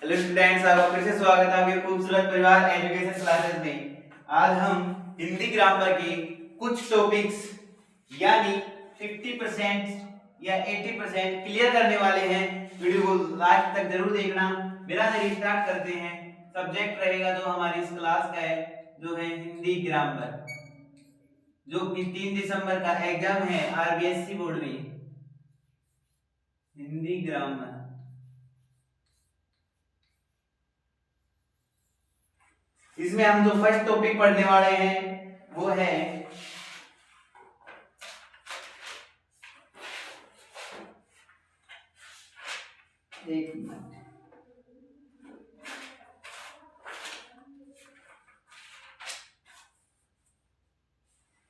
Hello students, आपका फिर से स्वागत है आपके खूबसूरत परिवार एजुकेशन क्लासेस में। आज हम हिंदी ग्रामर के कुछ टॉपिक्स यानी 50% या 80% क्लियर करने वाले हैं। वीडियो को लास्ट तक जरूर देखना। बिना देरी स्टार्ट करते हैं। सब्जेक्ट रहेगा जो हमारी इस क्लास का है, जो है हिंदी ग्रामर, जो कि 3 दिसंबर का एग्जाम है आरबीएससी बोर्ड में। हिंदी ग्रामर इसमें हम जो फर्स्ट टॉपिक पढ़ने वाले हैं वो है एक मिनट।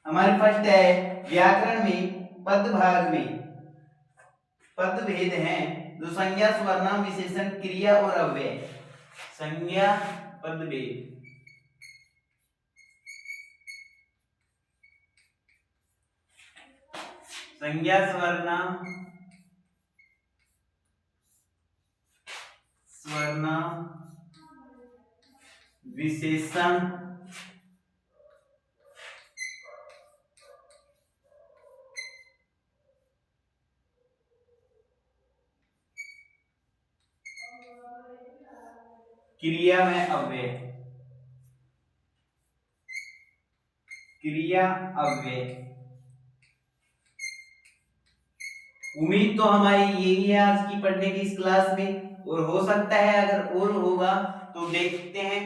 हमारे फर्स्ट है व्याकरण में पद भाग में पद भेद हैं जो संज्ञा, सर्वनाम, विशेषण, क्रिया और अव्यय। संज्ञा पद भेद, संज्ञा, सर्वनाम, विशेषण, क्रिया में अव्यय। क्रिया अव्यय। उम्मीद तो हमारी यही है आज की पढ़ने की इस क्लास में, और हो सकता है अगर और होगा तो देखते हैं।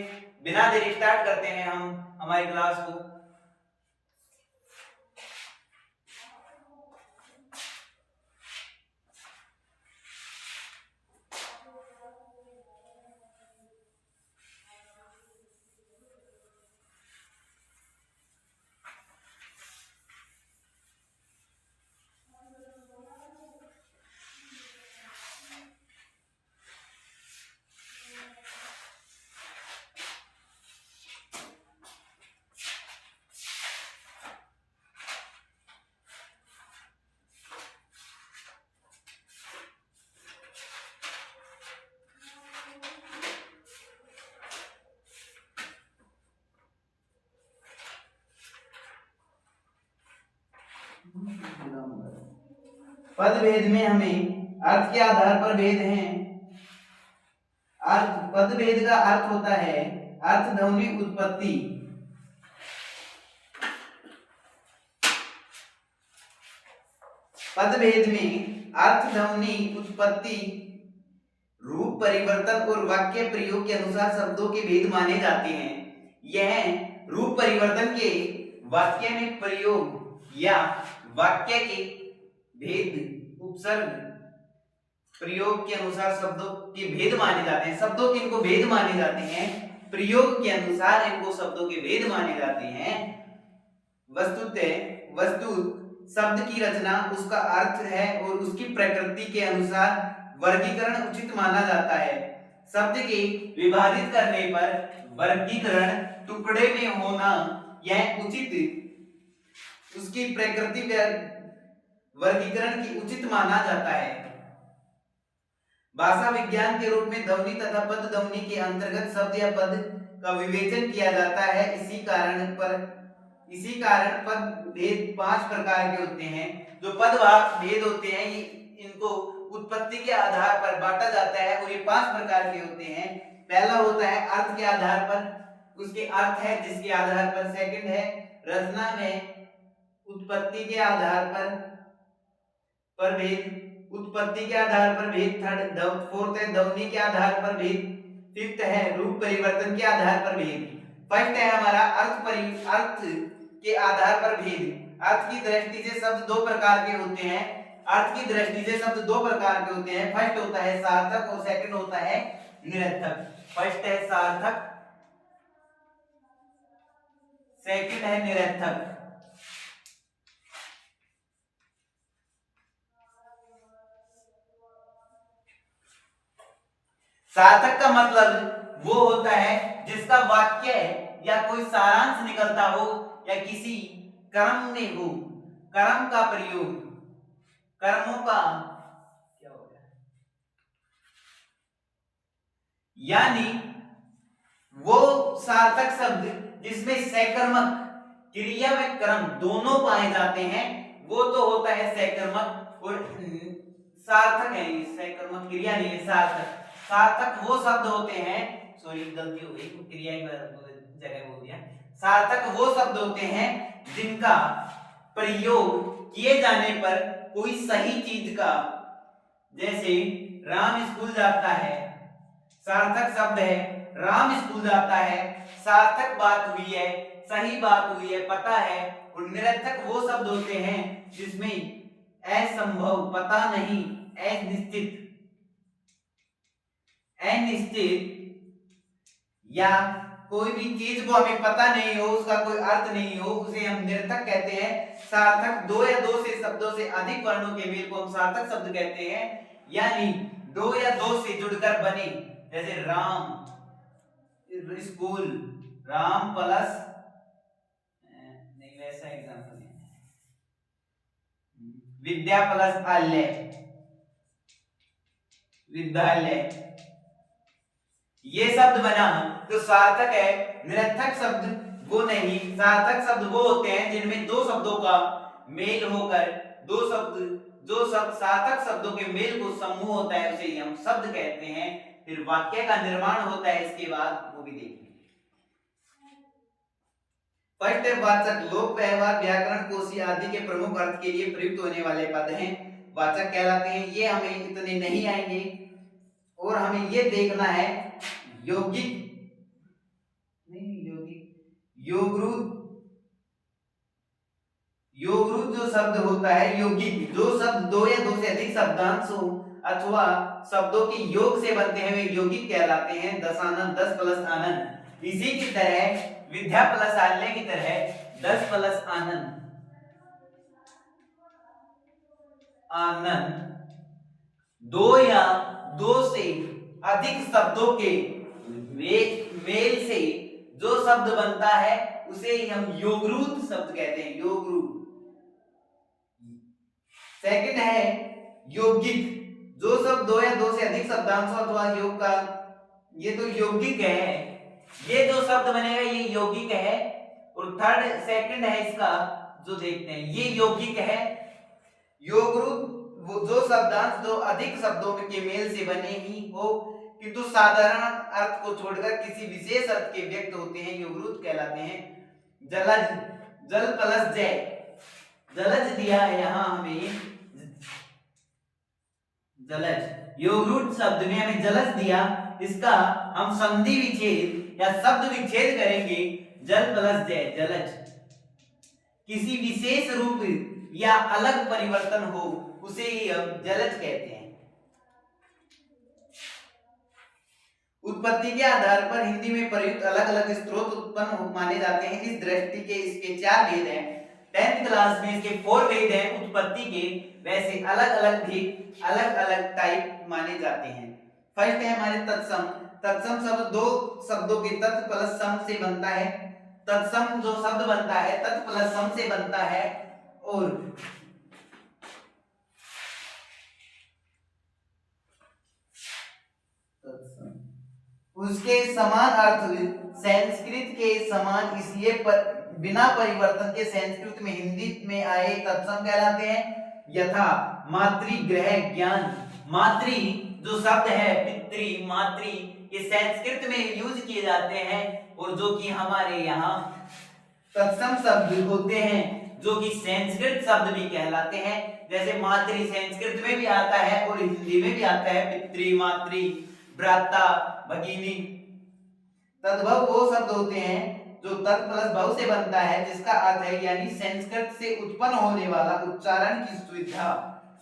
बिना देरी स्टार्ट करते हैं हम हमारी क्लास को। पद भेद में हमें अर्थ के आधार पर भेद हैं। अर्थ, पद भेद का अर्थ होता है अर्थ, ध्वनि, उत्पत्ति। पद भेद में अर्थ, ध्वनि, उत्पत्ति, रूप परिवर्तन और वाक्य प्रयोग के अनुसार शब्दों के भेद माने जाते हैं। यह रूप परिवर्तन के वाक्य में प्रयोग या वाक्य के भेद, उपसर्ग प्रयोग के अनुसार शब्दों के भेद माने जाते हैं। शब्दों के इनको भेद माने जाते हैं, प्रयोग के अनुसार इनको शब्दों के भेद माने जाते हैं। वस्तु शब्द की रचना, उसका अर्थ है और उसकी प्रकृति के अनुसार वर्गीकरण उचित माना जाता है। शब्द के विभाजित करने पर वर्गीकरण टुकड़े में होना यह उचित, उसकी प्रकृति वर्गीकरण की उचित माना जाता है। भाषा विज्ञान के रूप में ध्वनि तथा पद ध्वनि के अंतर्गत शब्द या पद का विवेचन किया जाता है। इसी कारण पद भेद 5 प्रकार के होते हैं। जो पद भाग भेद होते हैं इनको उत्पत्ति के आधार पर बांटा जाता है और ये 5 प्रकार के होते हैं। पहला होता है अर्थ के आधार पर, उसके अर्थ है जिसके आधार पर। सेकंड है रचना में उत्पत्ति के आधार पर भेद, उत्पत्ति के आधार पर भेद। थर्ड, फोर्थ है ध्वनि के आधार पर भेद। फिफ्थ है रूप परिवर्तन के आधार पर भेद। फर्स्ट है हमारा अर्थ के आधार पर भेद। अर्थ की दृष्टि से शब्द 2 प्रकार के होते हैं। अर्थ की दृष्टि से शब्द 2 प्रकार के होते हैं। फर्स्ट होता है सार्थक और सेकंड होता है निरर्थक। फर्स्ट है सार्थक, सेकंड है निरर्थक। सार्थक का मतलब वो होता है जिसका वाक्य या कोई सारांश निकलता हो या किसी कर्म में हो, कर्म का प्रयोग, कर्मों का क्या हो गया, यानी वो सार्थक शब्द जिसमें सकर्मक क्रिया में कर्म दोनों पाए जाते हैं वो तो होता है सकर्मक, और सार्थक है, ये सकर्मक क्रिया नहीं है, सार्थक। सार्थक वो शब्द होते हैं, सॉरी गलती हो गई, क्रिया की जगह बोल दिया। सार्थक वो शब्द होते हैं जिनका प्रयोग किए जाने पर कोई सही चीज का, जैसे राम स्कूल जाता है, सार्थक शब्द है। राम स्कूल जाता है, सार्थक बात हुई है, सही बात हुई है, पता है। और निरर्थक वो शब्द होते हैं जिसमें असंभव, पता नहीं, अनिश्चित, अनिश्चित या कोई भी चीज को हमें पता नहीं हो, उसका कोई अर्थ नहीं हो, उसे हम निरर्थक कहते हैं। सार्थक दो या दो से शब्दों से अधिक वर्णों के मेल को हम सार्थक शब्द कहते हैं, यानी दो या दो से जुड़कर बने, जैसे राम स्कूल, राम प्लस, नहीं वैसा एग्जांपल नहीं, विद्या प्लस आल्य, विद्यालय, ये शब्द बना तो सार्थक है। निरर्थक शब्द वो नहीं, सार्थक शब्द वो होते हैं जिनमें दो शब्दों का मेल होकर, दो शब्द, जो शब्द सार्थक शब्दों के मेल को समूह होता है उसे हम शब्द कहते हैं। फिर वाक्य का निर्माण होता है इसके बाद, वो भी देखेंगे। फर्स्ट है वाचक, लोक व्यवहार व्याकरण कोशी आदि के प्रमुख अर्थ के लिए प्रयुक्त होने वाले पद हैं, वाचक कहलाते हैं। ये हमें इतने नहीं आएंगे, और हमें ये देखना है यौगिक, नहीं यौगिक, योगरूप, योगरूप जो शब्द होता है, यौगिक जो शब्द दो या दो से अधिक शब्दांश हो अथवा शब्दों के योग से बनते हैं वे यौगिक कहलाते हैं। दशानन, 10 प्लस आनंद, इसी की तरह विद्या प्लस आल्य की तरह 10 प्लस आनंद, आनंद दो या दो से अधिक शब्दों के मेल से जो शब्द बनता है उसे ही हम योगरूप शब्द कहते हैं, योगरूप। सेकंड है यौगिक, जो शब्द दो या दो से अधिक शब्दांशों अथवा योग का, ये तो यौगिक है, ये जो शब्द बनेगा ये यौगिक है। और थर्ड सेकंड है इसका जो देखते हैं, ये यौगिक है। योगरूप वो जो शब्दांश दो अधिक शब्दों के मेल से बने ही हो किंतु साधारण अर्थ को छोड़कर किसी विशेष अर्थ के व्यक्त होते हैं, योगरूप कहलाते हैं। जलज, जल प्लस जय, जलज दिया है यहां हमें, जलज, योगरूप शब्द में हमें जलज दिया, इसका हम संधि विच्छेद या शब्द विच्छेद करेंगे, जल प्लस जय, जलज। किसी विशेष रूप या अलग परिवर्तन हो उसे ही हम जलज कहते हैं। उत्पत्ति के आधार पर हिंदी में प्रयुक्त अलग अलग स्रोत उत्पन्न माने जाते हैं। इस दृष्टि के इसके 4 भेद हैं। 10th क्लास में इसके 4 भेद हैं उत्पत्ति के, वैसे अलग अलग भी अलग अलग टाइप माने जाते हैं। फर्स्ट है हमारे तत्सम। तत्सम शब्द दो शब्दों के तत् प्लस सम से बनता है। तत्सम जो शब्द बनता है तत् प्लस सम से बनता है, और उसके समान अर्थ संस्कृत के समान इसलिए बिना परिवर्तन के संस्कृत में हिंदी में आए तत्सम कहलाते हैं। यथा मातृग्रह ज्ञान, मातृ जो शब्द है, पितृ, मातृ, ये संस्कृत में यूज किए जाते हैं, और जो कि हमारे यहाँ तत्सम शब्द होते हैं जो कि संस्कृत शब्द भी कहलाते हैं। जैसे मातृ संस्कृत में भी आता है और हिंदी में भी आता है, पितृ, मातृ, भ्राता, भगिनी। तद्भव वो शब्द होते हैं जो तत् प्लस भव से बनता है, जिसका अर्थ है यानी संस्कृत से उत्पन्न होने वाला उच्चारण की सुविधा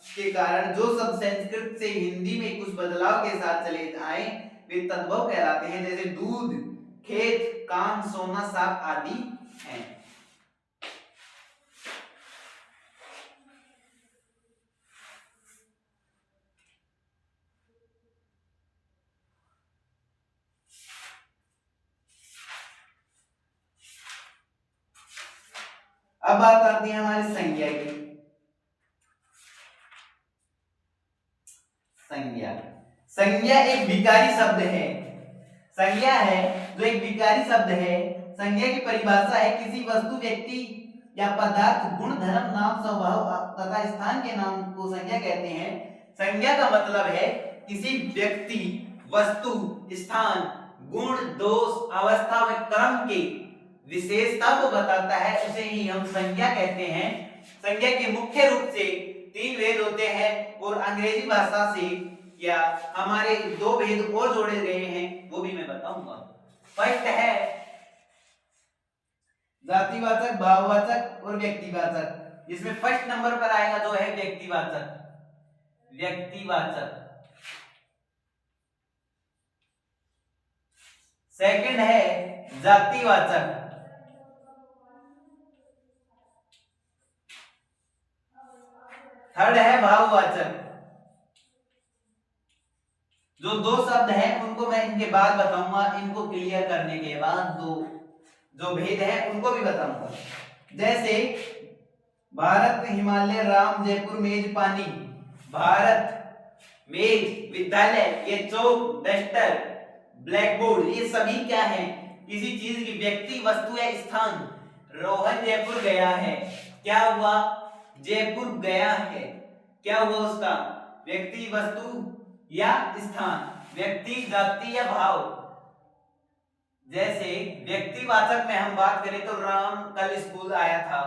के कारण जो शब्द संस्कृत से हिंदी में कुछ बदलाव के साथ चले आए वे तद्भव कहलाते हैं। जैसे दूध, खेत, कान, सोना, सांप आदि हैं। अब बात आती है हमारी संज्ञा की। संज्ञा, संज्ञा एक विकारी शब्द है संज्ञा है जो एक विकारी शब्द है। संज्ञा की परिभाषा है किसी वस्तु, व्यक्ति या पदार्थ, गुण, धर्म, नाम, स्वभाव तथा स्थान के नाम को संज्ञा कहते हैं। संज्ञा का मतलब है किसी व्यक्ति, वस्तु, स्थान, गुण, दोष, अवस्था व क्रम के विशेषता को बताता है, उसे ही हम संज्ञा कहते हैं। संज्ञा के मुख्य रूप से 3 भेद होते हैं और अंग्रेजी भाषा से या हमारे 2 भेद और जोड़े गए हैं, वो भी मैं बताऊंगा। फर्स्ट है जातिवाचक, भाववाचक और व्यक्तिवाचक। इसमें फर्स्ट नंबर पर आएगा जो है व्यक्तिवाचक। व्यक्तिवाचक। सेकंड है जातिवाचक। थर्ड है भाववाचक। जो 2 शब्द हैं उनको मैं इनके बाद बताऊंगा, इनको क्लियर करने के बाद 2 जो भेद है उनको भी बताऊंगा। जैसे भारत, हिमालय, राम, जयपुर, मेज, पानी। भारत, मेज, विद्यालय, ये चौक, डस्टर, ब्लैक बोर्ड, ये सभी क्या है? किसी चीज की व्यक्ति, वस्तु या स्थान। रोहन जयपुर गया है, क्या हुआ? जयपुर गया है, क्या हुआ उसका? व्यक्ति, वस्तु या स्थान। व्यक्ति, जाति या भाव। जैसे व्यक्तिवाचक में हम बात करें तो राम कल स्कूल आया था।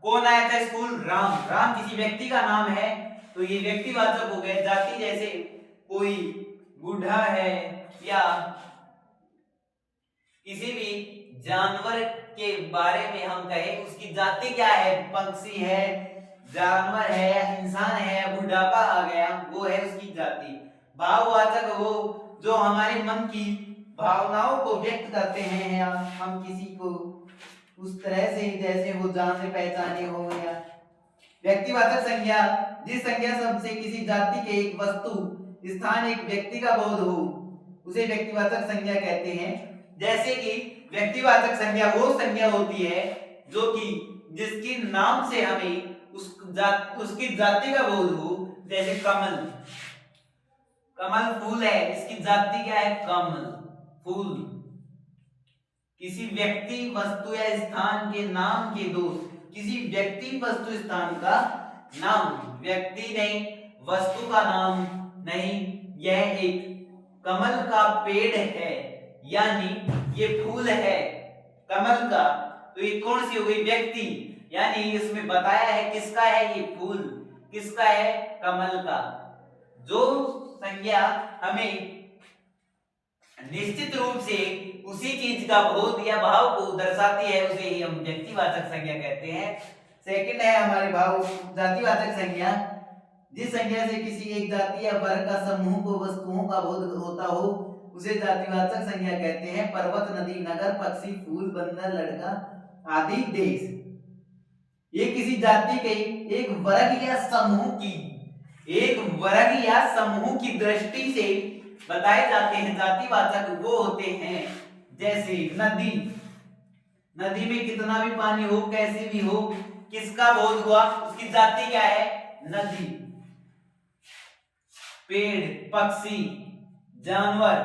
कौन आया था स्कूल? राम। राम किसी व्यक्ति का नाम है तो ये व्यक्तिवाचक हो गए। जाति जैसे कोई बूढ़ा है या किसी भी जानवर के बारे में हम कहें उसकी जाति क्या है? पक्षी है, जानवर है, इंसान है, बुढ़ापा आ गया, वो है उसकी जाति। भाववाचक वो जो हमारे मन की भावनाओं को व्यक्त करते हैं या हम किसी को उस तरह से जैसे वो जाने पहचाने हो। या व्यक्तिवाचक संज्ञा जिस संज्ञा शब्द से किसी जाति के एक वस्तु, स्थान, एक व्यक्ति का बोध हो उसे व्यक्तिवाचक संज्ञा कहते हैं। जैसे कि व्यक्तिवाचक संज्ञा वो संज्ञा होती है जो कि जिसके नाम से हमें उसकी जाति का बोध हो। जैसे कमल, कमल फूल है, इसकी जाति क्या है? कमल फूल। किसी व्यक्ति, वस्तु या स्थान के नाम के दोष। किसी व्यक्ति, वस्तु, स्थान का नाम, व्यक्ति नहीं, वस्तु का नाम नहीं। यह एक कमल का पेड़ है, यानी ये फूल है कमल का, तो ये कौन सी हो गई? व्यक्ति। यानी इसमें बताया है किसका है ये फूल, किसका है? कमल का। जो संज्ञा हमें निश्चित रूप से उसी चीज का बोध या भाव को दर्शाती है उसे ही हम व्यक्तिवाचक संज्ञा कहते हैं। सेकंड है हमारे भाव जातिवाचक संज्ञा जिस संज्ञा से किसी एक जाति या वर्ग का समूह को वस्तुओं का बोध होता हो उसे जातिवाचक संज्ञा कहते हैं। पर्वत, नदी, नगर, पक्षी, फूल, बंदर, लड़का आदि देश। ये किसी जाति के एक वर्ग या समूह की दृष्टि से बताए जाते हैं। जातिवाचक वो होते हैं जैसे नदी, नदी में कितना भी पानी हो, कैसी भी हो, किसका बोध हुआ? उसकी जाति क्या है? नदी। पेड़, पक्षी, जानवर,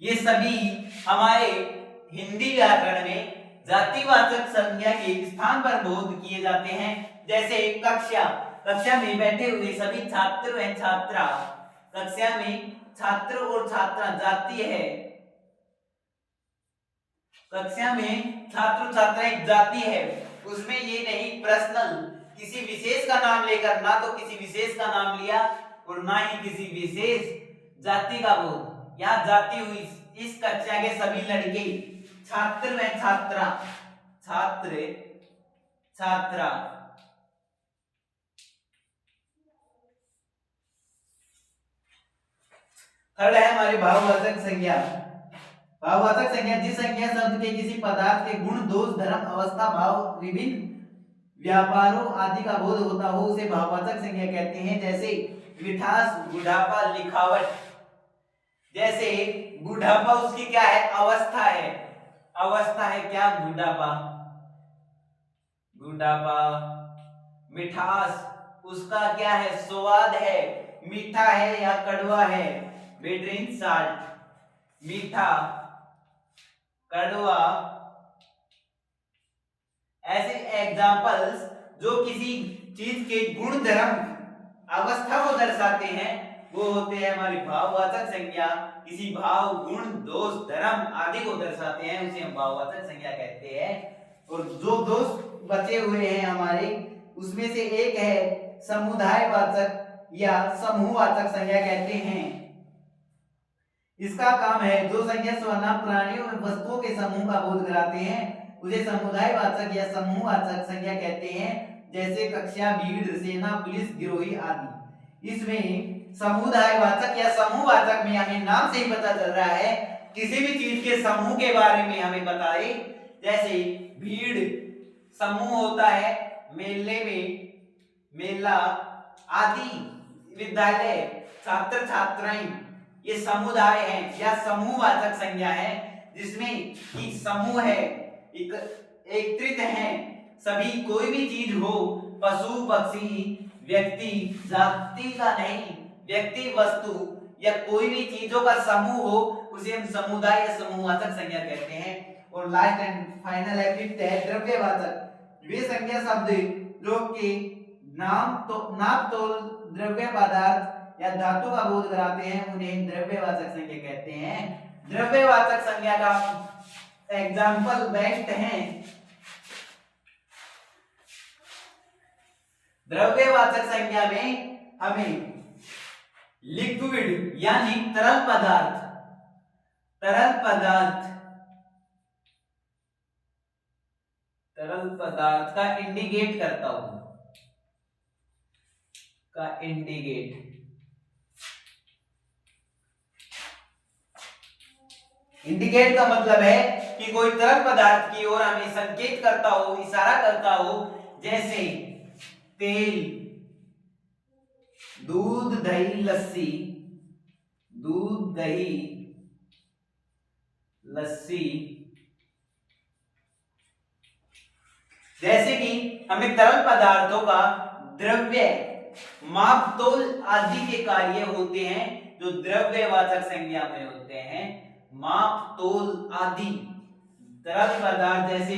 ये सभी हमारे हिंदी व्याकरण में जातिवाचक संज्ञा के स्थान पर बोध किए जाते हैं। जैसे कक्षा में बैठे हुए सभी छात्र व छात्रा, कक्षा में छात्र और छात्रा जाति है। कक्षा में छात्र छात्रा एक जाति है, उसमें ये नहीं पर्सनल किसी विशेष का नाम लेकर, ना तो किसी विशेष का नाम लिया और ना ही किसी विशेष जाति का बोध। यहाँ जाति हुई इस कक्षा के सभी लड़के, छात्र व छात्रा, छात्रा। थर्ड है हमारी भाववाचक संज्ञा। भाववाचक संज्ञा जिस संज्ञा शब्द के किसी पदार्थ के गुण, दोष, धर्म, अवस्था, भाव, विभिन्न व्यापारों आदि का बोध होता हो उसे भाववाचक संज्ञा कहते हैं। जैसे मिठास, बुढ़ापा, लिखावट। जैसे बुढ़ापा उसकी क्या है? अवस्था है। अवस्था है क्या? बुढ़ापा। मिठास उसका क्या है, स्वाद है, मीठा है या कड़वा है। बिटवीन साल्ट, मीठा, कड़वा, ऐसे एग्जाम्पल्स जो किसी चीज के गुण धर्म अवस्था को दर्शाते हैं वो होते हैं हमारी भाववाचक संज्ञा। किसी भाव, गुण, दोष, धर्म आदि को दर्शाते हैं उसे हम भाववाचक संज्ञा कहते हैं। और जो दोष बचे हुए हैं हमारे उसमें से एक है समुदायवाचक या समूहवाचक संज्ञा कहते हैं। इसका काम है जो संज्ञा सर्वनाम प्राणियों और वस्तुओं के समूह का बोध कराते हैं उसे समुदायवाचक या समूहवाचक संज्ञा कहते हैं, जैसे कक्षा, भीड़, सेना, पुलिस, गिरोही आदि। इसमें समुदायवाचक या समूहवाचक में हमें नाम से ही पता चल रहा है किसी भी चीज के समूह के बारे में हमें बताए। जैसे भीड़ समूह होता है, मेले में मेला आदि, विद्यालय, छात्र छात्राएं, ये समुदाय है या समूहवाचक संज्ञा है जिसमें कि समूह है, एकत्रित है, सभी कोई भी चीज हो, पशु पक्षी, व्यक्ति, जाति का नहीं, व्यक्ति, वस्तु या कोई भी चीजों का समूह हो उसे हम समुदाय या समूहवाचक संज्ञा कहते हैं। और लास्ट एंड फाइनल है फिफ्थ है द्रव्यवाचक। वे संज्ञा शब्द जो कि नाप तोल, द्रव्य पदार्थ या धातु का बोध कराते हैं उन्हें द्रव्यवाचक संज्ञा कहते हैं। द्रव्यवाचक संज्ञा का एग्जाम्पल बेस्ट है। द्रव्यवाचक संज्ञा में हमें लिक्विड यानी तरल पदार्थ, तरल पदार्थ, तरल पदार्थ का इंडिकेट करता हूं, का इंडिकेट, इंडिकेट का मतलब है कि कोई तरल पदार्थ की ओर हमें संकेत करता हो, इशारा करता हो, जैसे तेल, दूध, दही, लस्सी, दूध, दही, लस्सी, जैसे कि हमें तरल पदार्थों का द्रव्य, माप, तोल आदि के कार्य होते हैं जो द्रव्यवाचक संज्ञा में होते हैं। माप, तोल आदि, तरल पदार्थ जैसे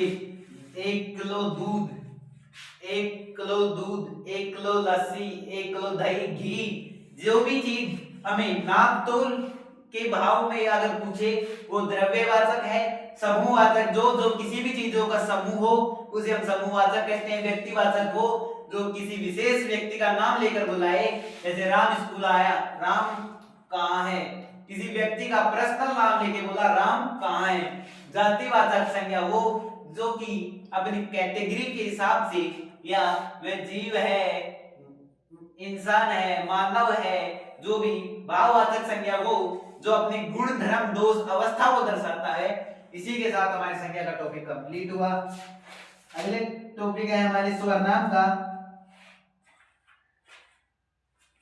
1 किलो दूध, 1 किलो दूध, 1 किलो लस्सी, 1 किलो दही, घी, जो भी चीज हमें नाप तोल के भाव में अगर पूछे वो द्रव्यवाचक है। समूहवाचक जो किसी भी चीजों का समूह हो उसे हम समूहवाचक कहते हैं। व्यक्तिवाचक वो जो किसी विशेष व्यक्ति का नाम लेकर बुलाए, जैसे राम स्कूल आया, राम कहाँ है, किसी व्यक्ति का पर्सनल नाम लेके बोला राम कहाँ है। जातिवाचक संज्ञा वो जो कि अपनी कैटेगरी के हिसाब से या वह जीव है, इंसान है, मानव है, जो भी। भाववाचक संज्ञा वो जो अपने गुण, धर्म, दोष, अवस्था को दर्शाता है। इसी के साथ हमारी संज्ञा का टॉपिक कंप्लीट हुआ। अगले टॉपिक है हमारे स्वर्नाम का।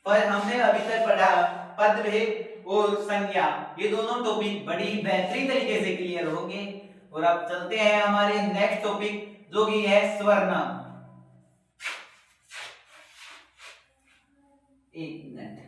पर हमने अभी तक पढ़ा पदभेद और संज्ञा, ये दोनों टॉपिक बड़ी बेहतरीन तरीके से क्लियर होंगे। और अब चलते हैं हमारे नेक्स्ट टॉपिक जो कि है स्वर्नाम। एक मिनट,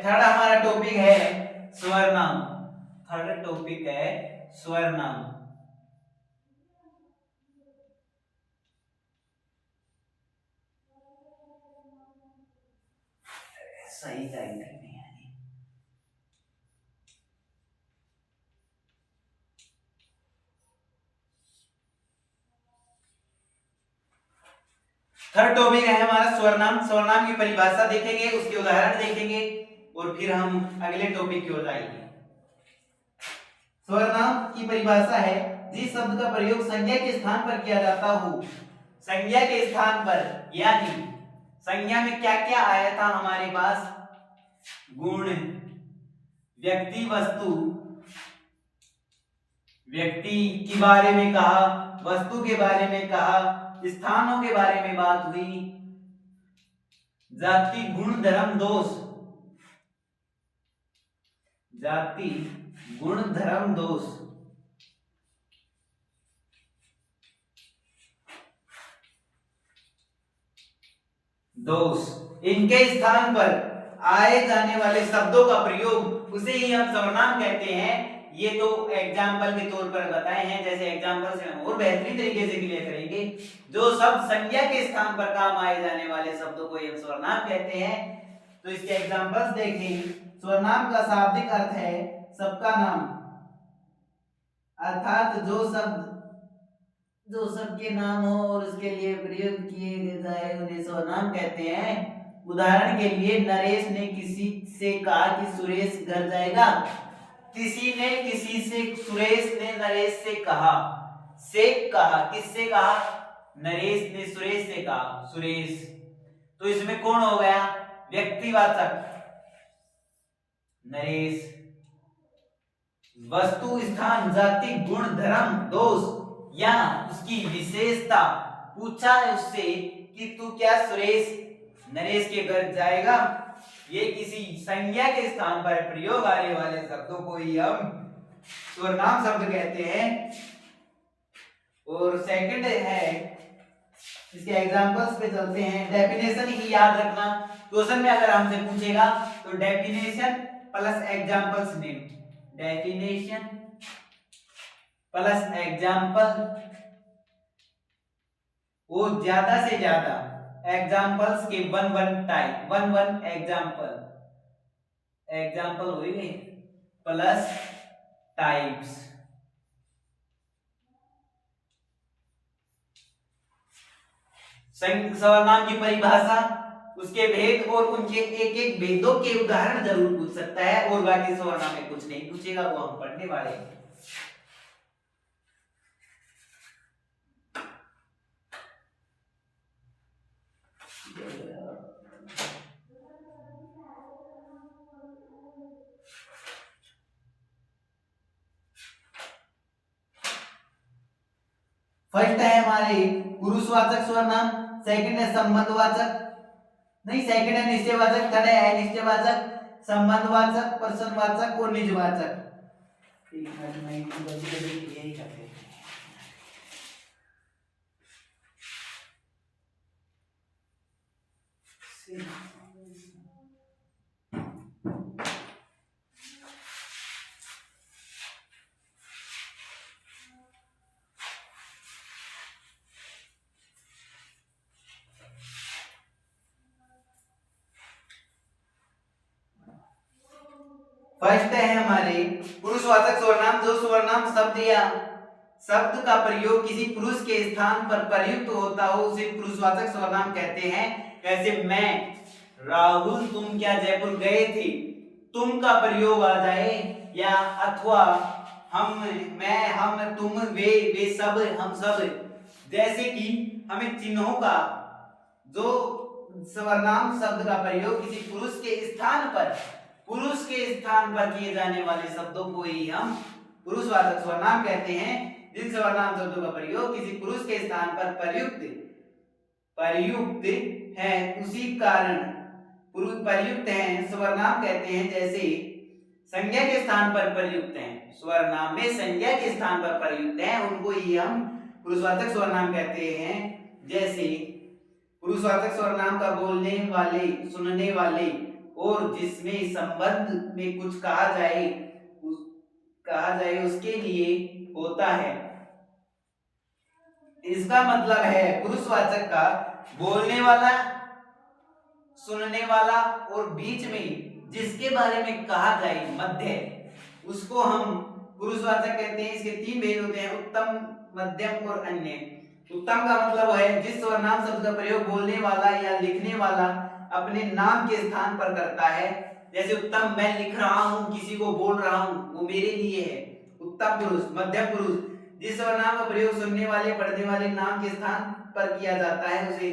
थर्ड हमारा टॉपिक है स्वर्नाम। थर्ड टॉपिक है स्वर्नाम। सही टाइम नहीं है। थर्ड टॉपिक है हमारा स्वर्नाम। स्वर्नाम की परिभाषा देखेंगे, उसके उदाहरण देखेंगे और फिर हम अगले टॉपिक की ओर जाएंगे। स्वर्नाम की परिभाषा है जिस शब्द का प्रयोग संज्ञा के स्थान पर किया जाता हो। संज्ञा के स्थान पर यानी संज्ञा में क्या क्या आया था हमारे पास, गुण, व्यक्ति, वस्तु, व्यक्ति के बारे में कहा, वस्तु के बारे में कहा, स्थानों के बारे में बात हुई। जाति गुण धर्म दोष, जाति गुण धर्म दोष, दोष, इनके स्थान पर आए जाने वाले शब्दों का प्रयोग, उसे ही हम सर्वनाम कहते हैं। ये तो एग्जाम्पल के तौर पर बताए हैं, जैसे एग्जाम्पल से हम और बेहतरीन तरीके से क्लियर करेंगे। जो शब्द संज्ञा के स्थान पर काम आए जाने वाले शब्दों को हम सर्वनाम कहते हैं। तो इसके एग्जाम्पल्स देखें। सर्वनाम का शाब्दिक अर्थ है सबका नाम, अर्थात जो सबके नाम हो और उसके लिए प्रयोग किए जाए उन्हें सर्वनाम कहते हैं। उदाहरण के लिए नरेश ने किसी से कहा कि सुरेश घर जाएगा। किसी ने किसी से, सुरेश ने नरेश से कहा, किससे कहा? नरेश ने सुरेश से कहा, सुरेश। तो इसमें कौन हो गया? व्यक्तिवाचक नरेश। वस्तु, स्थान, जाति, गुण, धर्म, दोष या उसकी विशेषता, पूछा है उससे कि तू क्या सुरेश नरेश के घर जाएगा। ये किसी संज्ञा के स्थान पर प्रयोग आने वाले शब्दों को ही हम सर्वनाम शब्द कहते हैं। और सेकंड है, इसके एग्जांपल्स पे चलते हैं। डेफिनेशन ही याद रखना, क्वेश्चन में अगर हमसे पूछेगा तो definition plus examples name, definition plus example, वो ज्यादा से ज्यादा एग्जांपल्स के वन टाइप, वन एग्जांपल हुई प्लस टाइप्स। सर्वनाम की परिभाषा, उसके भेद और उनके एक एक भेदों के उदाहरण जरूर पूछ सकता है, और बाकी सर्वनाम में कुछ नहीं पूछेगा, वो हम पढ़ने वाले हैं। फर्स्ट है हमारे पुरुषवाचक सर्वनाम, सेकंड है संबंधवाचक, नहीं सेकंड है निश्चयवाचक, थर्ड है अनिश्चयवाचक, संबंधवाचक, प्रश्नवाचक और निजवाचक। फर्स्ट है हमारे पुरुषवाचक सर्वनाम, जो सर्वनाम शब्द या शब्द का प्रयोग किसी पुरुष के स्थान पर प्रयुक्त होता हो उसे पुरुषवाचक सर्वनाम कहते हैं। जैसे मैं, राहुल तुम क्या जयपुर गए थे, तुम का प्रयोग आ जाए, या अथवा हम, मैं, हम, तुम, वे सब, हम सब। जैसे कि हमें चिन्हों का, जो सर्वनाम शब्द का प्रयोग किसी पुरुष के स्थान पर किए जाने वाले शब्दों को ही हम पुरुषवाचक सर्वनाम कहते हैं। जिन सर्वनाम शब्दों का प्रयोग किसी पुरुष के स्थान पर प्रयुक्त है, उसी कारण प्रयुक्त है सर्वनाम कहते हैं। जैसे संज्ञा के स्थान पर प्रयुक्त हैं, सर्वनाम में संज्ञा के स्थान पर प्रयुक्त हैं, उनको ही हम पुरुषवाचक सर्वनाम कहते हैं। जैसे पुरुषवाचक सर्वनाम का बोलने वाले, सुनने वाले और जिसमें संबंध में कुछ कहा जाए उसके लिए होता है। इसका मतलब है पुरुषवाचक का बोलने वाला, सुनने वाला और बीच में जिसके बारे में कहा जाए, मध्य, उसको हम पुरुषवाचक कहते हैं। इसके तीन भेद होते हैं, उत्तम, मध्यम और अन्य। उत्तम का मतलब है जिस सर्वनाम शब्द का प्रयोग बोलने वाला या लिखने वाला अपने नाम के स्थान पर करता है। जैसे उत्तम, मैं लिख रहा हूं, किसी को बोल रहा हूं, वो मेरे लिए है, उत्तम पुरुष। मध्यम पुरुष, जिस सर्वनाम का प्रयोग सुनने वाले, पढ़ने वाले नाम के स्थान पर किया जाता है उसे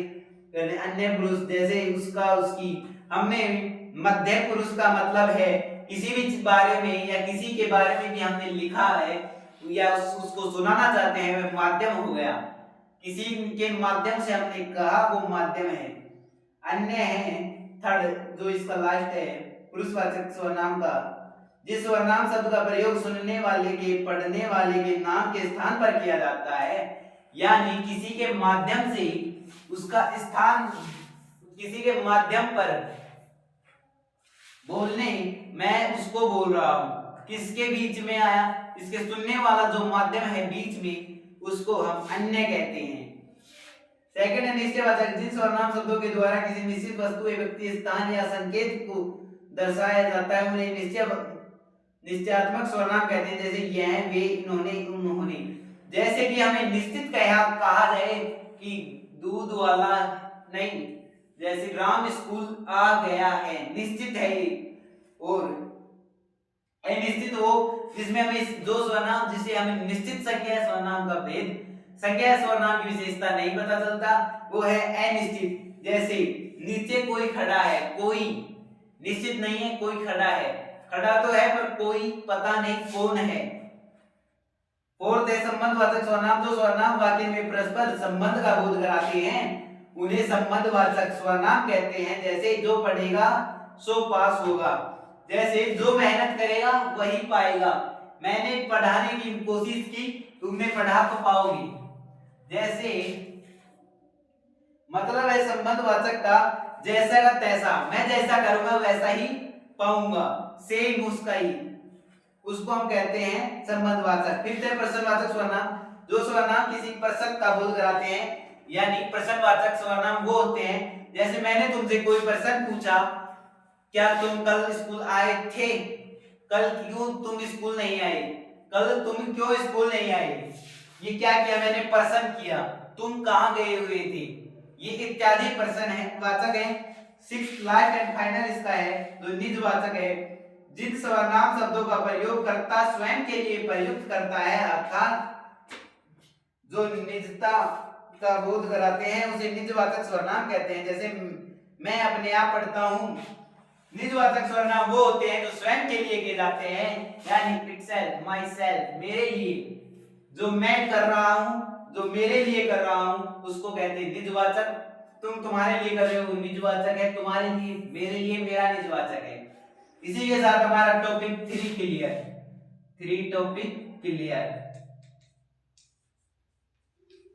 अन्य पुरुष। जैसे उसका, उसकी। हमने मध्यम पुरुष का मतलब है किसी भी बारे में या किसी के बारे में भी हमने लिखा है या उसको सुनाना चाहते हैं वह माध्यम हो गया। किसी के माध्यम से हमने कहा वो माध्यम है। अन्य है थर्ड जो इसका लास्ट है पुरुषवाचक सर्वनाम का, जिस सर्वनाम शब्द का प्रयोग सुनने वाले के पढ़ने वाले के नाम के स्थान पर किया जाता है, यानी किसी के माध्यम से उसका स्थान, किसी के माध्यम पर बोलने मैं उसको बोल रहा हूं, किसके बीच में आया, इसके सुनने वाला जो माध्यम है बीच में, उसको हम अन्य कहते हैं। सेकंड है निश्चयवाचक, जिन सर्वनाम शब्दों के द्वारा किसी निश्चित वस्तु, व्यक्ति, स्थान या संकेत को दर्शाया जाता है उन्हें निश्चयात्मक सर्वनाम कहते हैं। जैसे यह, वे, इन्होंने, उन्होंने। जैसे कि हमें निश्चित कहा जाए कि दूध वाला नहीं, जैसे राम स्कूल आ गया है, निश्चित है ये। और अनिश्चित वो जिसमें हमें जो सर्वनाम जिसे हमें निश्चित संज्ञा सर्वनाम का भेद, संज्ञा सर्वनाम की विशेषता नहीं पता चलता, वो है अनिश्चित। जैसे नीचे कोई खड़ा है, कोई निश्चित नहीं है, कोई खड़ा है, खड़ा तो है पर कोई पता नहीं कौन है। फोर्थ है संबंधवाचक सर्वनाम, जो सर्वनाम वाक्य में परस्पर संबंध का बोध कराते हैं उन्हें संबंधवाचक सर्वनाम कहते हैं। जैसे जो पढ़ेगा सो पास होगा, जैसे जो मेहनत करेगा वही पाएगा, मैंने पढ़ाने की कोशिश की तुमने पढ़ा तो पाओगी। जैसे मतलब है संबंधवाचक का जैसा का तैसा, मैं जैसा करूंगा वैसा ही पाऊंगा, सेम उसका ही, उसको हम कहते हैं संबंधवाचक। फिफ्थ है प्रश्नवाचक सर्वनाम, जो सर्वनाम किसी प्रश्न का बोध कराते हैं, यानी प्रश्नवाचक सर्वनाम वो होते हैं जैसे मैंने तुमसे कोई प्रश्न पूछा, क्या तुम कल स्कूल आए थे, कल क्यों तुम स्कूल नहीं आए, कल तुम क्यों स्कूल नहीं आए, ये क्या किया मैंने प्रश्न किया, तुम कहां गए हुए थे, ये इत्यादि प्रश्न है वाचक है। सिक्स्थ लास्ट एंड फाइनल इसका है जो निजवाचक है, जिन सर्वनाम शब्दों का प्रयोग कर्ता स्वयं के लिए प्रयुक्त करता है, अर्थात जो निजता का बोध कराते हैं उसे निजवाचक सर्वनाम कहते हैं। जैसे मैं अपने आप पढ़ता हूं, निजवाचक सर्वनाम वो होते हैं जो स्वयं के लिए किए जाते हैं, यानी इटसेल्फ, माई सेल्फ, मेरे लिए, जो मैं कर रहा हूं, जो मेरे लिए कर रहा हूं उसको कहते हैं निजवाचक। तुम तुम्हारे लिए कर रहे हो निजवाचक है, तुम्हारे लिए, मेरे लिए, मेरा निजवाचक है। इसी के साथ हमारा टॉपिक 3 क्लियर, 3 टॉपिक क्लियर।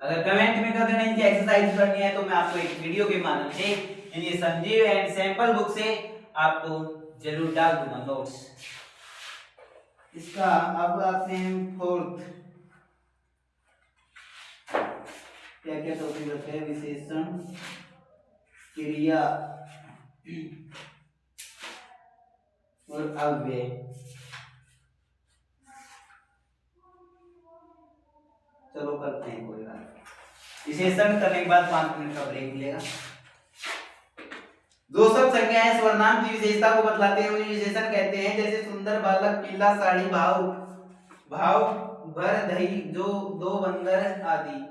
अगर कमेंट में कर देना इनकी एक्सरसाइज करनी है तो मैं आपको एक वीडियो के माध्यम से यानी संजीव एंड सैंपल बुक से आपको जरूर डाल दूंगा नोट्स। इसका अब आते हैं फोर्थ, क्या क्या टॉपिक रखे हैं, विशेषण, क्रिया और अव्यय। चलो करते हैं, कोई बात। विशेषण करने के बाद 5 मिनट का ब्रेक मिलेगा। दो शब्द संज्ञाएं सर्वनाम की विशेषता को बतलाते हैं उन्हें विशेषण कहते हैं। जैसे सुंदर बालक, पीला साड़ी, भाव, भाव भर दही, जो दो बंदर आदि,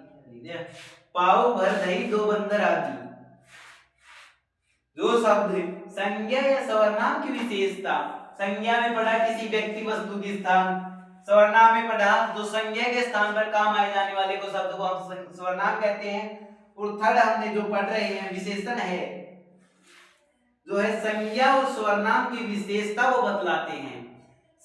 पाव भर दही, दो बंदर आदि। जो शब्द संज्ञा या सर्वनाम की विशेषता, संज्ञा में पढ़ा किसी व्यक्ति वस्तु की स्थान, सर्वनाम में पढ़ा जो संज्ञा के स्थान पर काम आए जाने वाले को शब्द को हम सर्वनाम कहते हैं। और थर्ड हमने जो पढ़ रहे हैं विशेषण है, जो है संज्ञा और सर्वनाम की विशेषता को बतलाते हैं,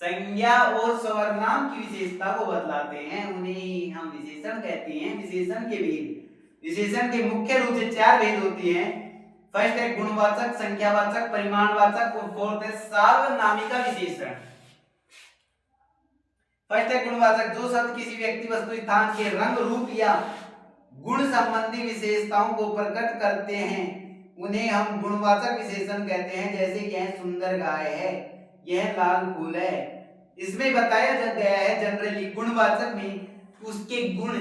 संज्ञा और सर्वनाम की विशेषता को बतलाते हैं, उन्हें हम विशेषण कहते हैं। विशेषण के भेद, विशेषण के मुख्य रूप से 4 भेद होते हैं। फर्स्ट है गुणवाचक, संख्यावाचक, परिमाणवाचक और फोर्थ है सार्वनामिक विशेषण। फर्स्ट है गुणवाचक, जो शब्द किसी व्यक्ति, वस्तु, स्थान के रंग, रूप या गुण संबंधी विशेषताओं को प्रकट करते हैं उन्हें हम गुणवाचक विशेषण कहते हैं। जैसे यह सुंदर गाय है, यह लाल फूल है। इसमें बताया गया है जनरली गुणवाचक में उसके गुण,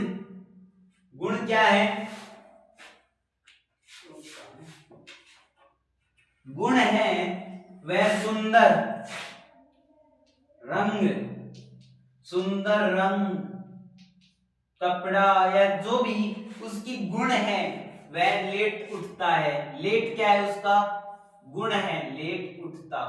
गुण क्या है, गुण है वह सुंदर रंग, सुंदर रंग, कपड़ा या जो भी उसकी गुण है वह लेट उठता है। लेट क्या है उसका गुण है, लेट उठता।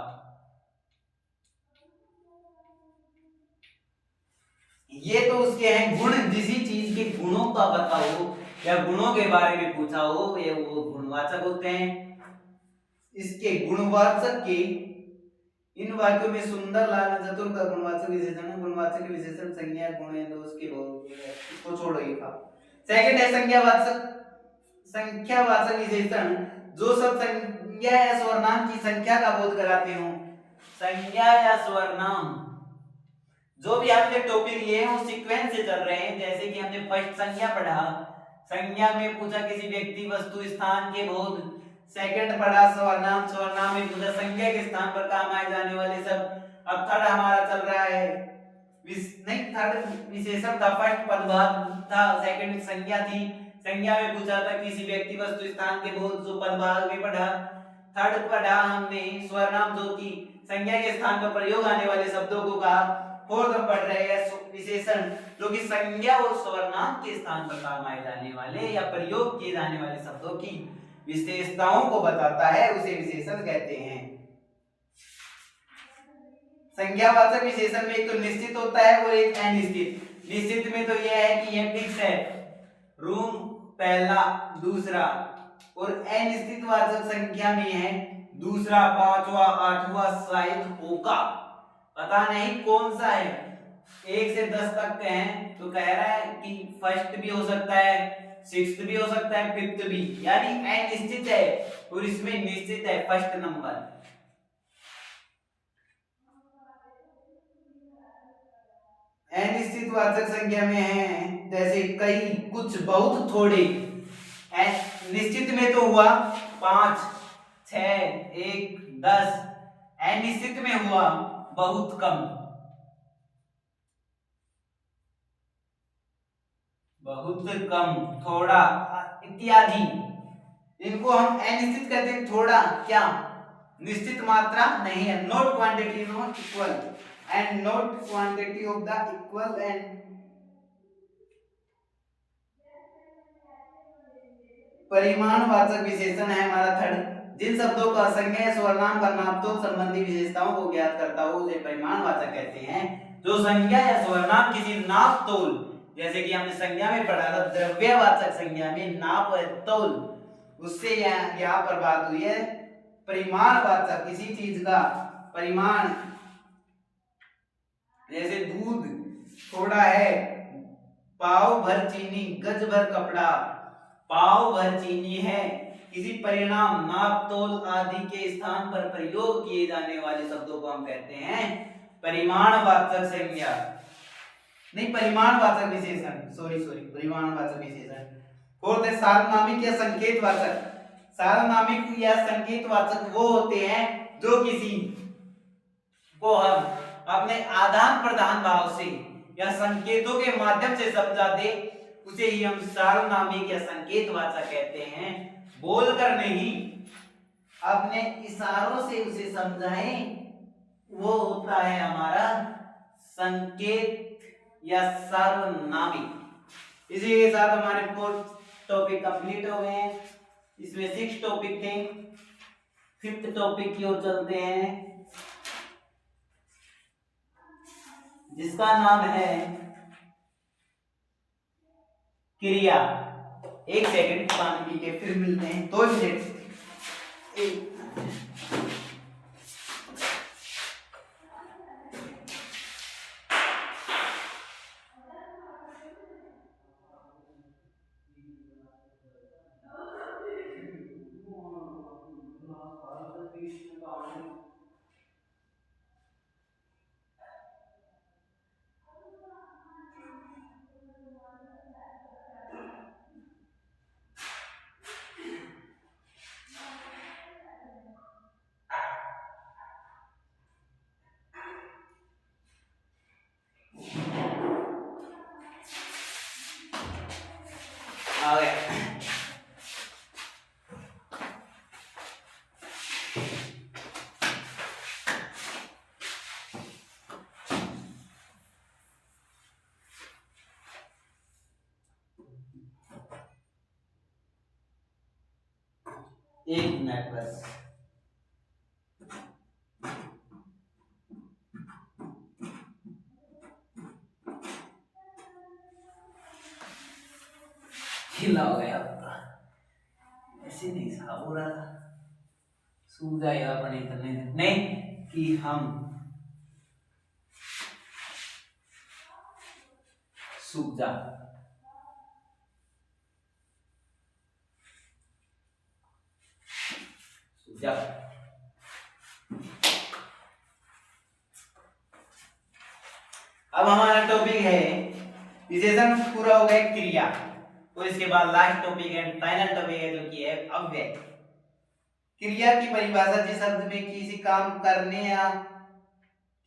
ये तो उसके हैं गुण, किसी चीज के गुणों का बताओ या गुणों के बारे में पूछा हो, ये वो गुणवाचक होते हैं। इसके गुणवाचक के इन वाक्यों में सुंदर, लाल, चतुर का गुणवाचक विशेषण, गुणवाचक विशेषण संज्ञा गुण है तो उसके बहुत, इसको छोड़ो ये था। सेकंड है संज्ञावाचक, संख्यावाचक विशेषण जो सब संज्ञा या सर्वनाम की संख्या का बोध कराते हो। संज्ञा या सर्वनाम जो भी आपने टॉपिक लिए हैं वो सीक्वेंस से चल रहे हैं। जैसे कि हमने फर्स्ट संज्ञा पढ़ा, संज्ञा में पूछा किसी व्यक्ति वस्तु स्थान के बोध। सेकंड पढ़ा सर्वनाम, सर्वनाम में पूछा संज्ञा के स्थान पर काम आए जाने वाले सब। अब थर्ड हमारा चल रहा है नहीं, थर्ड विशेषण था, फर्स्ट पदभाग था, सेकंड संज्ञा थी। संज्ञा में पूछा था किसी व्यक्ति वस्तु स्थान के बोध, जो पदभाग में पढ़ा। थर्ड पढ़ा हमने सर्वनाम जो कि संज्ञा के स्थान पर प्रयोग आने वाले शब्दों को कहा। फोर्थ हम पढ़ रहे हैं विशेषण जो कि संज्ञा और सर्वनाम के स्थान पर काम आए जाने वाले या प्रयोग किए जाने वाले शब्दों की विशेषताओं को बताता है, उसे विशेषण कहते हैं। संज्ञावाचक विशेषण में एक तो निश्चित होता है और एक अनिश्चित। निश्चित में तो यह है कि यह फिक्स है, रूम पहला दूसरा, और अनिश्चित वाचक संख्या में है दूसरा, पांचवा, आठवां शायद होगा, पता नहीं कौन सा है। 1 से 10 तक है तो कह रहा है कि फर्स्ट भी हो सकता है, सिक्स्थ भी हो सकता है, फिफ्थ भी, यानी अनिश्चित है और इसमें निश्चित है फर्स्ट नंबर। अनिश्चित वाचक संख्या में है जैसे कई, कुछ, बहुत, थोड़े। निश्चित में तो हुआ 5, 6, 1, 10। अनिश्चित में हुआ बहुत कम, बहुत कम, थोड़ा इत्यादि। इनको हम अनिश्चित कहते हैं। थोड़ा क्या, निश्चित मात्रा नहीं है, not quantity, not equal and not quantity of the equal and परिमाणवाचक विशेषण है हमारा थर्ड। जिन शब्दों का संज्ञा या सर्वनाम पर नामतोल संबंधी विशेषताओं को ज्ञात करता हो उसे परिमाणवाचक कहते हैं। जो संज्ञा या सर्वनाम किसी नापतोल, जैसे कि हमने संज्ञा में पढ़ा था द्रव्यवाचक संज्ञा में नाप और तौल, उससे यहाँ पर बात हुई है परिमाणवाचक, किसी चीज का परिमाण। जैसे दूध थोड़ा है, पाव भर चीनी, गज भर कपड़ा। पाव भर चीनी है, किसी परिणाम, नाप तोल आदि के स्थान पर प्रयोग किए जाने वाले शब्दों को हम कहते हैं परिमाणवाचक संज्ञा, नहीं परिमाणवाचक विशेषण, सॉरी परिमाणवाचक विशेषण। फोर्थ है सार्वनामिक या संकेतवाचक। सार्वनामिक या संकेतवाचक वो होते हैं जो किसी को हम अपने आदान प्रदान भाव से या संकेतों के माध्यम से समझा दे, उसे ही हम सार्वनामिक या संकेतवाचक कहते हैं। बोलकर नहीं, अपने इशारों से उसे समझाएं, वो होता है हमारा संकेत या सार्वनामिक। इसी के साथ हमारे 4 टॉपिक कंप्लीट हो गए हैं। इसमें 6 टॉपिक थे, 5th टॉपिक की ओर चलते हैं जिसका नाम है क्रिया। 1 सेकंड पानी पी के फिर मिलते हैं, 2 मिनट। आ गया। एक मिनट बस। ढीला हो गया अब तो, ऐसे नहीं साफ हो रहा था, सूख जाएगा अपने करने नहीं कि हम सूख जा। सूख जा। अब हमारा टॉपिक है विशेषण पूरा हो गया क्रिया, और इसके बाद लास्ट टॉपिक है, फाइनल टॉपिक है जो कि है अव्यय। क्रिया की परिभाषा जिस शब्द में किसी काम करने या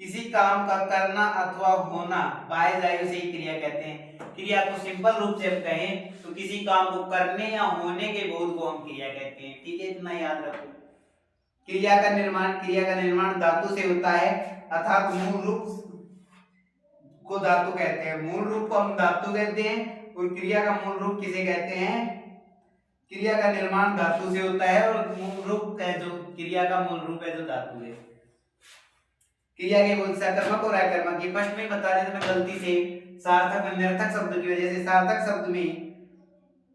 किसी काम का करना अथवा होना पाए जाए उसे ही क्रिया कहते हैं। क्रिया को सिंपल रूप से कहें तो किसी काम को करने या होने के बोध को हम क्रिया कहते हैं। ठीक है, इतना याद रखो। क्रिया का निर्माण धातु से होता है, अर्थात मूल रूप को धातु कहते हैं। मूल रूप को हम धातु कहते हैं, और क्रिया का मूल रूप किसे कहते हैं? क्रिया का निर्माण धातु से होता है, और मूल रूप है जो क्रिया का मूल रूप है जो धातु है। क्रिया के बोध सकर्मक और अकर्मक, ये फर्स्ट में बता रहे थे मैं गलती से सार्थक और निरर्थक शब्द की वजह से सार्थक शब्द में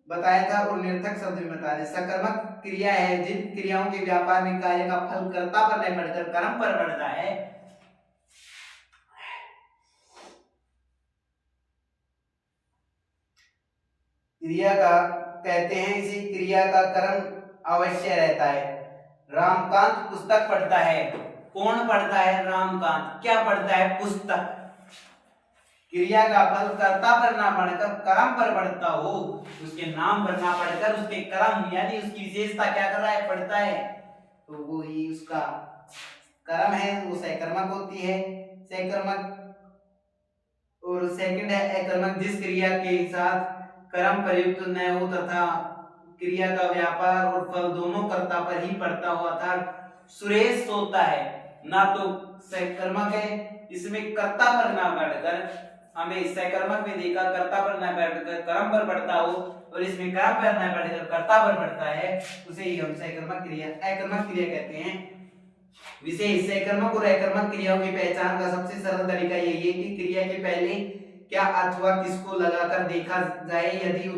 बताया था और निरर्थक शब्द में बता रहे। सकर्मक क्रिया है जिन क्रियाओं के व्यापार में कार्य का फल कर्ता पर नहीं पड़कर कर्म पर पड़ता है। क्रिया का कहते हैं, इसी क्रिया का कर्म अवश्य रहता है। रामकांत पुस्तक पढ़ता है। कौन पढ़ता है? रामकांत। क्या पढ़ता है? पुस्तक। क्रिया का फल कर्ता पर ना पढ़कर कर्म पर पड़ता हो, उसके नाम पर ना पढ़कर उसके कर्म यानी उसकी विशेषता क्या कर रहा है? पढ़ता है, तो वो ही उसका कर्म है, वो सकर्मक होती है। सकर्मक और सेकंड है अकर्मक, जिस क्रिया के साथ कर्म प्रयुक्त न हो तथा क्रिया का व्यापार और फल दोनों कर्ता पर ही पड़ता हो, अर्थात सुरेश होता है ना तो सकर्मक है, इसमें कर्ता पर ना पड़कर, हमें सकर्मक में देखा कर्ता पर ना पड़कर कर्म पर पड़ता हो, और इसमें कर्म पर ना पड़कर कर्ता पर पड़ता है, उसे ही हम सकर्मक क्रिया अकर्मक क्रिया कहते हैं। विशेष सकर्मक और अकर्मक क्रियाओं की पहचान का सबसे सरल तरीका यही है कि क्रिया के पहले क्या अथवा किसको लगाकर देखा जाए। यदि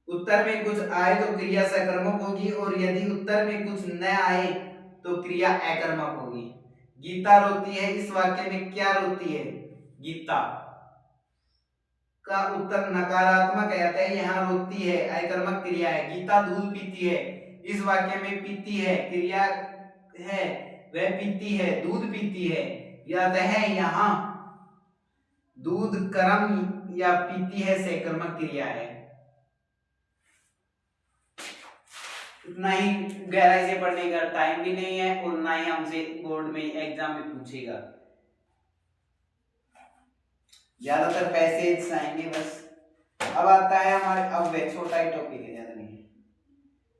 उत्तर में कुछ आए तो क्रिया सकर्मक होगी, और यदि उत्तर में कुछ न आए तो क्रिया अकर्मक होगी। गीता रोती है, इस वाक्य में क्या रोती है? गीता का उत्तर नकारात्मक आता है, यहाँ रोती है अकर्मक क्रिया है। गीता दूध पीती है, इस वाक्य में पीती है क्रिया है, वह पीती है, दूध पीती है, याद है यहाँ दूध कर्म या पीती है सकर्मक क्रिया है। इतना ही गहराई से पढ़ने का टाइम भी नहीं है, और ना ही हमसे बोर्ड में एग्जाम में पूछेगा, ज्यादातर पैसेज आएंगे बस। अब आता है हमारे अव्यय, छोटा ही टॉपिक है, ज्यादा नहीं है।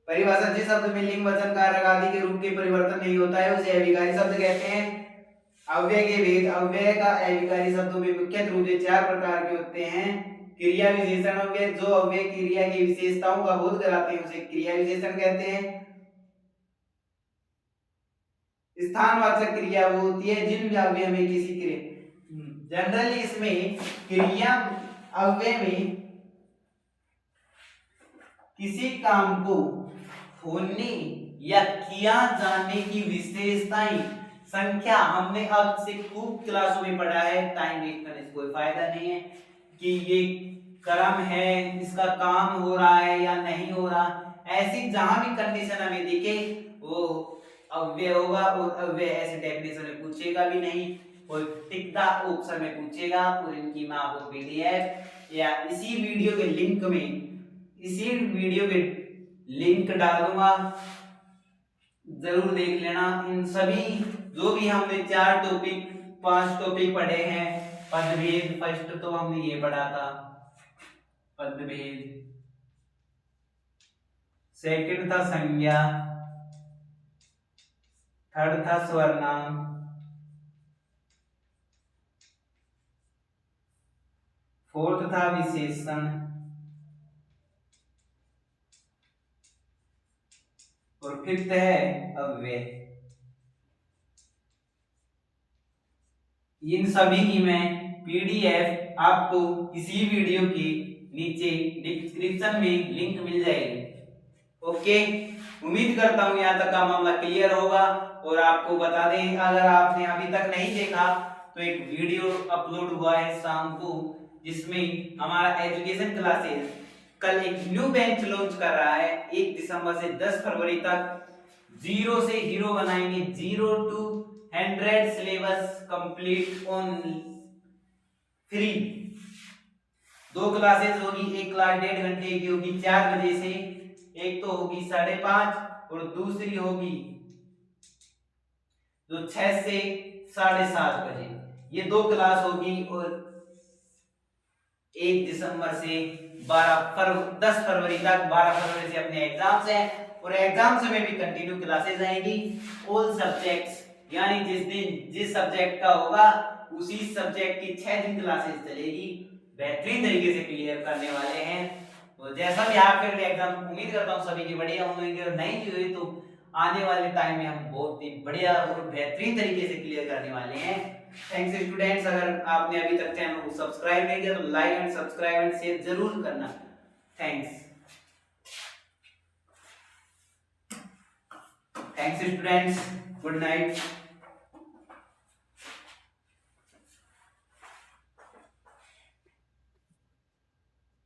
परिभाषा, जिस शब्द में लिंग वचन कारक आदि के रूप के परिवर्तन नहीं होता है उसे अविकारी शब्द कहते हैं। अव्यय के भेद। अव्यय का अविकारी शब्दों में मुख्य रूप से 4 प्रकार के होते हैं। क्रिया विशेषण अव्यय, जो अव्यय क्रिया की विशेषताओं का बोध कराते हैं उसे क्रिया विशेषण कहते हैं। स्थानवाचक क्रिया वो होती है जिन अव्यय में किसी क्रिया, जनरली इसमें क्रिया अव्यय में किसी काम को होने या किया जाने की विशेषताएं संख्या, हमने अब से खूब क्लासों में पढ़ा है, टाइम वेस्ट करने से कोई फायदा नहीं है कि ये कर्म है, इसका काम हो रहा है या नहीं हो रहा, ऐसी जहां भी कंडीशन हमें दिखे वो अव्यय होगा, और अव्यय ऐसे डेफिनेशन में पूछेगा भी नहीं, कोई टिकता ऑप्शन में पूछेगा। और इनकी मैं आपको पीडीएफ या इसी वीडियो के लिंक में, इसी वीडियो के लिंक डालूंगा, जरूर देख लेना। इन सभी जो भी हमने 4 टॉपिक 5 टॉपिक पढ़े हैं, पदभेद फर्स्ट तो हमने ये पढ़ा था पदभेद, सेकंड था संज्ञा, थर्ड था स्वर्नाम, फोर्थ था विशेषण, और फिफ्थ है अव्यय। इन सभी की मैं PDF आपको इसी वीडियो के नीचे डिस्क्रिप्शन में लिंक मिल जाएगी। ओके, उम्मीद करता हूँ यहाँ तक का मामला क्लियर होगा। और आपको बता दें, अगर आपने अभी तक नहीं देखा तो एक वीडियो अपलोड हुआ है शाम को, जिसमें हमारा एजुकेशन क्लासेस कल एक न्यू बैच लॉन्च कर रहा है। 1 दिसंबर से 10 फरवरी तक जीरो से हीरो बनाएंगे, 0 to 100 syllabus complete on free. 2 classes होगी, एक क्लास 1.5 घंटे की होगी 4 बजे से, एक तो होगी 5:30 और दूसरी होगी जो 6 से 7:30 बजे। ये 2 क्लास होगी। और 1 दिसंबर से 10 फरवरी तक, 12 फरवरी से अपने एग्जाम्स हैं और एग्जाम्स में भी कंटिन्यू क्लासेस आएंगी ऑल सब्जेक्ट्स, यानी जिस दिन जिस सब्जेक्ट का होगा उसी सब्जेक्ट की 6 दिन क्लासेस चलेगी। बेहतरीन तरीके से क्लियर करने वाले हैं। तो जैसा भी आपके एग्जाम उम्मीद करता हूँ सभी की बढ़िया होंगे, और नहीं की हुई तो आने वाले टाइम में हम बहुत ही बढ़िया और बेहतरीन तरीके से क्लियर करने वाले हैं। Thanks students. अगर आपने अभी तक चैनल को सब्सक्राइब नहीं किया तो like and subscribe and share जरूर करना। Thanks students, good night.